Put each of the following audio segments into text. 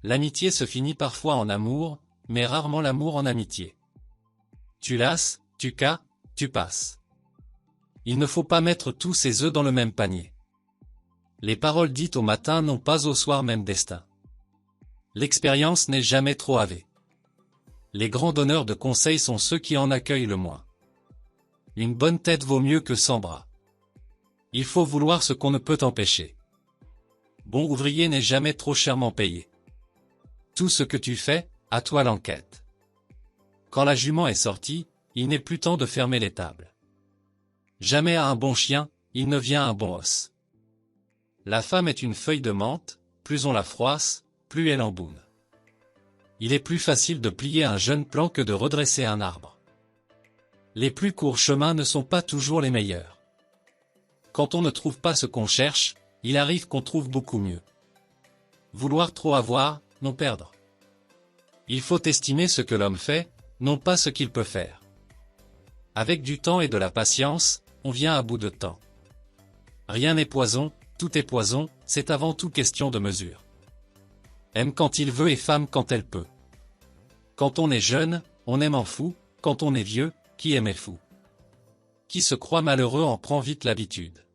L'amitié se finit parfois en amour, mais rarement l'amour en amitié. Tu lasses, tu cas, tu passes. Il ne faut pas mettre tous ses œufs dans le même panier. Les paroles dites au matin n'ont pas au soir même destin. L'expérience n'est jamais trop avée. Les grands donneurs de conseils sont ceux qui en accueillent le moins. Une bonne tête vaut mieux que 100 bras. Il faut vouloir ce qu'on ne peut empêcher. Bon ouvrier n'est jamais trop chèrement payé. Tout ce que tu fais, à toi l'enquête. Quand la jument est sortie, il n'est plus temps de fermer les tables. Jamais à un bon chien, il ne vient un bon os. La femme est une feuille de menthe, plus on la froisse, plus elle emboume. Il est plus facile de plier un jeune plant que de redresser un arbre. Les plus courts chemins ne sont pas toujours les meilleurs. Quand on ne trouve pas ce qu'on cherche, il arrive qu'on trouve beaucoup mieux. Vouloir trop avoir, non perdre. Il faut estimer ce que l'homme fait, non pas ce qu'il peut faire. Avec du temps et de la patience, on vient à bout de temps. Rien n'est poison, tout est poison, c'est avant tout question de mesure. Aime quand il veut et femme quand elle peut. Quand on est jeune, on aime en fou, quand on est vieux, qui aime est fou. Qui se croit malheureux en prend vite l'habitude.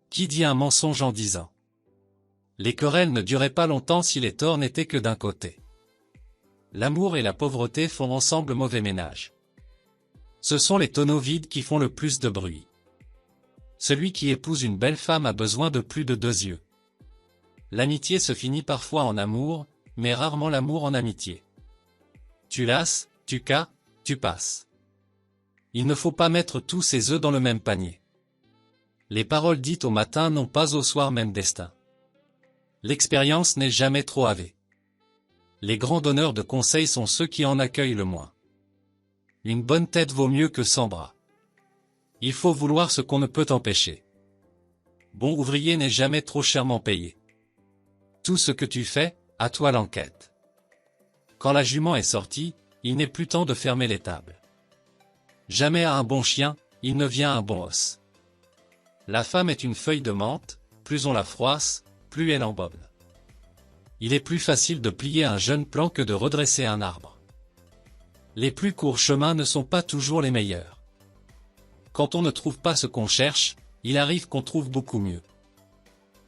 Qui dit un mensonge en disant. Les querelles ne duraient pas longtemps si les torts n'étaient que d'un côté. L'amour et la pauvreté font ensemble mauvais ménage. Ce sont les tonneaux vides qui font le plus de bruit. Celui qui épouse une belle femme a besoin de plus de 2 yeux. L'amitié se finit parfois en amour, mais rarement l'amour en amitié. Tu lasses, tu cas, tu passes. Il ne faut pas mettre tous ses œufs dans le même panier. Les paroles dites au matin n'ont pas au soir même destin. L'expérience n'est jamais trop avée. Les grands donneurs de conseils sont ceux qui en accueillent le moins. Une bonne tête vaut mieux que 100 bras. Il faut vouloir ce qu'on ne peut empêcher. Bon ouvrier n'est jamais trop chèrement payé. Tout ce que tu fais, à toi l'enquête. Quand la jument est sortie, il n'est plus temps de fermer les tables. Jamais à un bon chien, il ne vient un bon os. La femme est une feuille de menthe, plus on la froisse, plus elle embaume. Il est plus facile de plier un jeune plant que de redresser un arbre. Les plus courts chemins ne sont pas toujours les meilleurs. Quand on ne trouve pas ce qu'on cherche, il arrive qu'on trouve beaucoup mieux.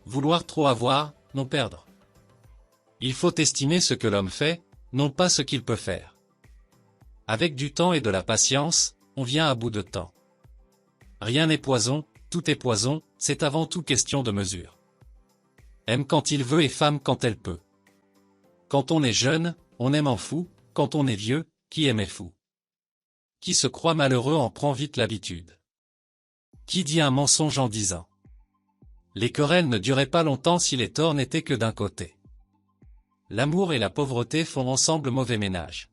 Vouloir trop avoir, non perdre. Il faut estimer ce que l'homme fait, non pas ce qu'il peut faire. Avec du temps et de la patience, on vient à bout de temps. Rien n'est poison, tout est poison, c'est avant tout question de mesure. Aime quand il veut et femme quand elle peut. Quand on est jeune, on aime en fou, quand on est vieux, qui aime est fou. Qui se croit malheureux en prend vite l'habitude. Qui dit un mensonge en disant. Les querelles ne duraient pas longtemps si les torts n'étaient que d'un côté. L'amour et la pauvreté font ensemble mauvais ménage.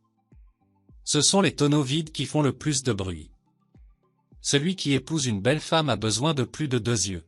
Ce sont les tonneaux vides qui font le plus de bruit. Celui qui épouse une belle femme a besoin de plus de 2 yeux.